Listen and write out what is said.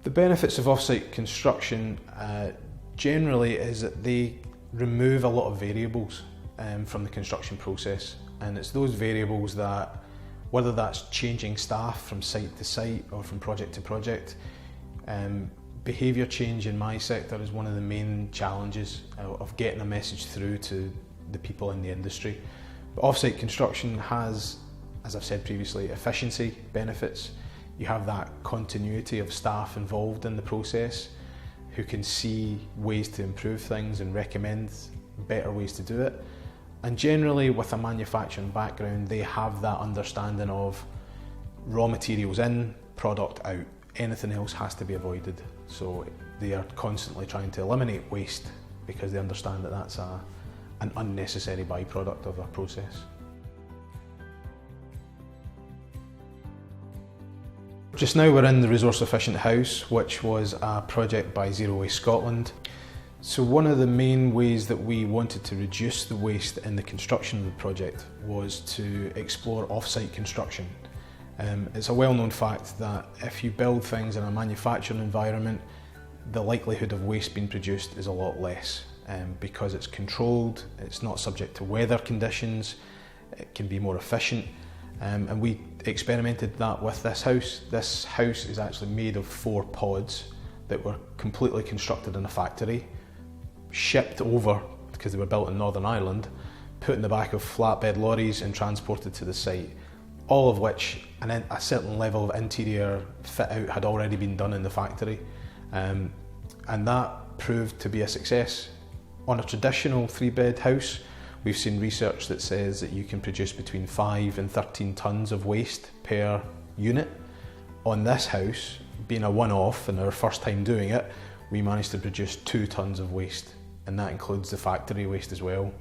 The benefits of off-site construction generally is that they remove a lot of variables from the construction process, and it's those variables that, whether that's changing staff from site to site or from project to project, behaviour change in my sector is one of the main challenges of getting a message through to the people in the industry. But off-site construction has, as I've said previously, efficiency benefits. You have that continuity of staff involved in the process who can see ways to improve things and recommend better ways to do it. And generally with a manufacturing background, they have that understanding of raw materials in, product out. Anything else has to be avoided. So they are constantly trying to eliminate waste because they understand that that's an unnecessary byproduct of a process. Just now we're in the Resource Efficient House, which was a project by Zero Waste Scotland. So one of the main ways that we wanted to reduce the waste in the construction of the project was to explore off-site construction. It's a well-known fact that if you build things in a manufacturing environment, the likelihood of waste being produced is a lot less because it's controlled, it's not subject to weather conditions, it can be more efficient. And we experimented that with this house. This house is actually made of 4 pods that were completely constructed in a factory, shipped over because they were built in Northern Ireland, put in the back of flatbed lorries and transported to the site, all of which a certain level of interior fit out had already been done in the factory. And that proved to be a success. On a traditional 3-bed house, we've seen research that says that you can produce between 5 and 13 tonnes of waste per unit. On this house, being a one-off and our first time doing it, we managed to produce 2 tonnes of waste, and that includes the factory waste as well.